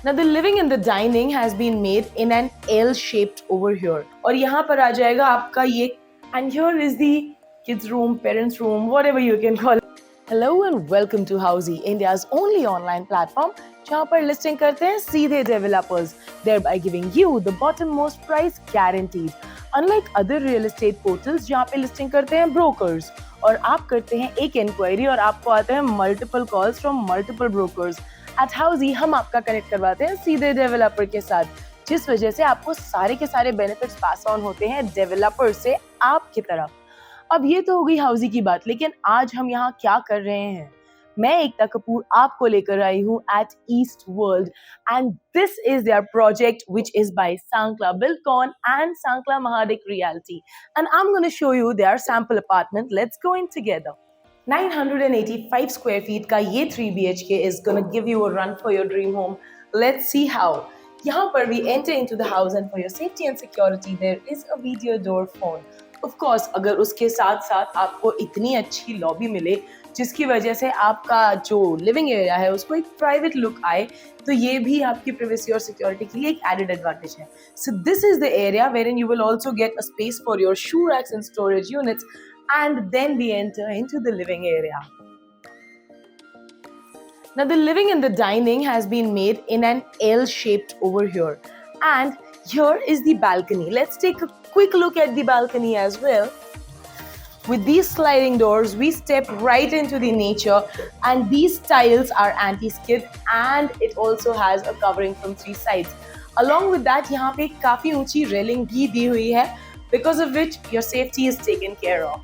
Now the living and the dining has been made in an L shaped over here. और यहाँ पर आ जाएगा आपका ये, and here is the kids room, parents room, whatever you can call it. Hello and welcome to Housey, India's only online platform जहाँ पर listing करते हैं सीधे developers, thereby giving you the bottom-most price guaranteed. Unlike other real estate portals जहाँ पे listing करते हैं brokers और आप करते हैं एक इंक्वायरी और आपको आते हैं multiple calls from multiple brokers. At Housey हम आपका कनेक्ट करवाते हैं सीधे डेवलपर के साथ, जिस वजह से आपको सारे के सारे बेनिफिट्स पास ऑन होते हैं डेवलपर से आपकी तरफ। अब ये तो हो गई हाउसी की बात, लेकिन आज हम यहाँ क्या कर रहे हैं? मैं एकता कपूर आपको लेकर आई हूँ at East World and this is their project which is by Sankla Buildcon and Sankla Mahadik realty and I am gonna show you their sample apartment. Let's go in together. 985 square feet का ये 3 BHK is gonna give you a run for your dream home. Let's see how. यहाँ पर we enter into the house and for your safety and security there is a video door phone. Of course, अगर उसके साथ साथ आपको इतनी अच्छी lobby मिले जिसकी वजह से आपका जो लिविंग एरिया है उसको एक प्राइवेट लुक आए, तो ये भी आपकी प्राइवेसी और सिक्योरिटी के लिए एक एडेड एडवांटेज है. So this is the area wherein you will also get a space for your shoe racks and storage units. And then we enter into the living area. Now the living and the dining has been made in an L shaped over here. And here is the balcony. Let's take a quick look at the balcony as well. With these sliding doors, we step right into the nature, and these tiles are anti-skid and it also has a covering from 3 sides. Along with that, यहाँ पे काफी ऊंची railing भी दी हुई है, because of which your safety is taken care of.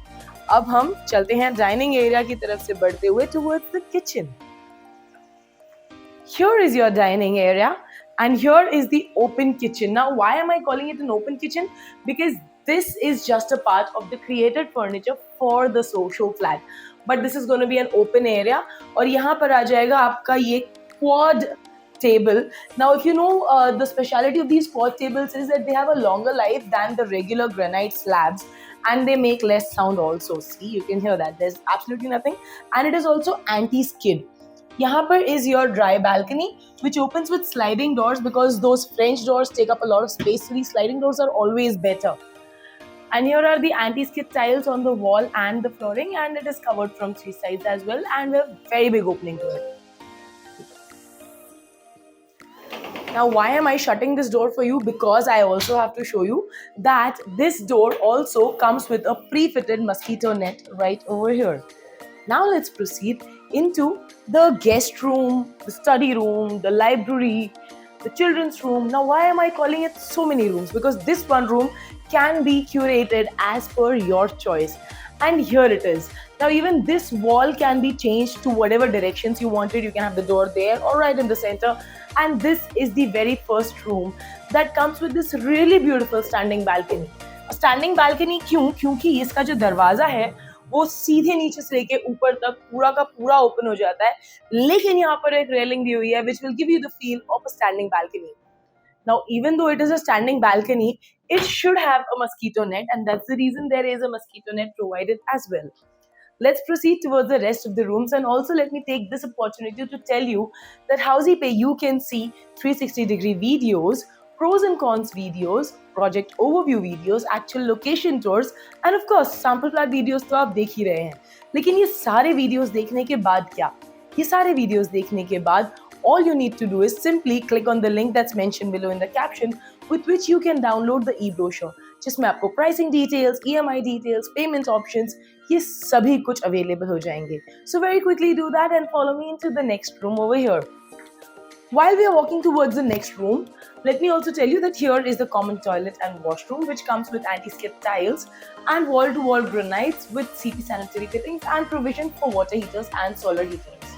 अब हम चलते हैं डाइनिंग एरिया की तरफ से बढ़ते हुए towards the kitchen. Here is your dining area and here is the open kitchen. Now why am I calling it an open kitchen? Because this is just a part of the created furniture for the social flat. But this is going to be an open area और यहाँ पर आ जाएगा आपका ये quad table. Now if you know the speciality of these quad tables is that they have a longer life than the regular granite slabs and they make less sound also. See, you can hear that. There's absolutely nothing. And it is also anti-skid. यहाँ पर is your dry balcony which opens with sliding doors because those French doors take up a lot of space. So these sliding doors are always better. And here are the anti-skid tiles on the wall and the flooring, and it is covered from 3 sides as well, and we have a very big opening to it. Now, why am I shutting this door for you? Because I also have to show you that this door also comes with a pre-fitted mosquito net right over here. Now, let's proceed into the guest room, the study room, the library, the children's room. Now, why am I calling it so many rooms? Because this one room can be curated as per your choice. And here it is. Now, even this wall can be changed to whatever directions you wanted. You can have the door there or right in the center. And this is the very first room that comes with this really beautiful standing balcony. A standing balcony क्यों? क्योंकि इसका जो दरवाजा है वो सीधे नीचे से लेके ऊपर तक पूरा का पूरा ओपन हो जाता है, लेकिन यहाँ पर एक रेलिंग दी हुई है which will give you the feel of a standing balcony. Now, even though it is a standing balcony, it should have a mosquito net, and that's the reason there is a mosquito net provided as well. Let's proceed towards the rest of the rooms, and also let me take this opportunity to tell you that HouseyPay you can see 360-degree videos, pros and cons videos, project overview videos, actual location tours, and of course sample flat videos तो आप देख ही रहे हैं. लेकिन ये सारे videos देखने के बाद क्या? ये सारे videos देखने के बाद all you need to do is simply click on the link that's mentioned below in the caption, with which you can download the e-brochure, जिसमें आपको pricing details, EMI details, payment options, ये सभी कुछ available हो जाएंगे. So very quickly do that and follow me into the next room over here. While we are walking towards the next room, let me also tell you that here is the common toilet and washroom, which comes with anti-skid tiles and wall-to-wall granites with CP sanitary fittings and provision for water heaters and solar heaters.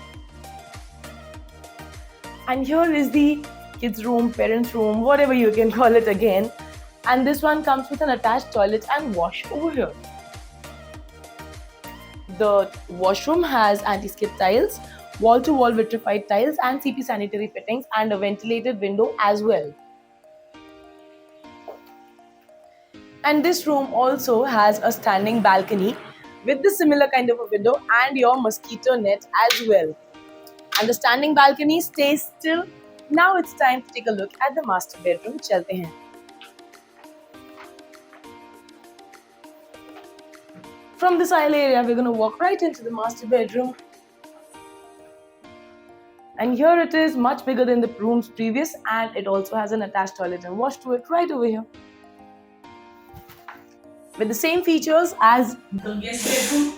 And here is the kids room, parents room, whatever you can call it again. And this one comes with an attached toilet and wash over here. The washroom has anti-skid tiles, wall-to-wall vitrified tiles and CP sanitary fittings and a ventilated window as well. And this room also has a standing balcony with the similar kind of a window and your mosquito net as well. And the standing balcony stays still Now it's time to take a look at the master bedroom. चलते हैं. From this aisle area, we're going to walk right into the master bedroom. And here it is, much bigger than the rooms previous, and it also has an attached toilet and wash to it right over here. With the same features as the guest bedroom.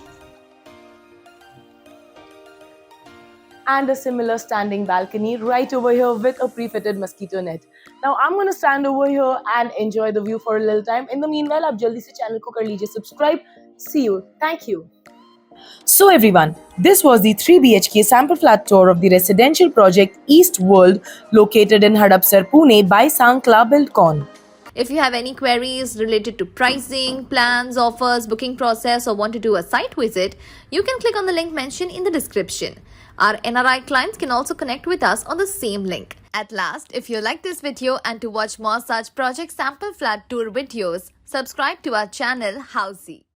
And a similar standing balcony right over here with a pre-fitted mosquito net. Now I'm going to stand over here and enjoy the view for a little time. In the meanwhile, आप जल्दी से channel को कर लीजिए subscribe. See you. Thank you. So everyone, this was the 3 BHK sample flat tour of the residential project East World located in Hadapsar, Pune by Sankla Buildcon. If you have any queries related to pricing, plans, offers, booking process, or want to do a site visit, you can click on the link mentioned in the description. Our NRI clients can also connect with us on the same link. At last, if you like this video and to watch more such project sample flat tour videos, subscribe to our channel Housey.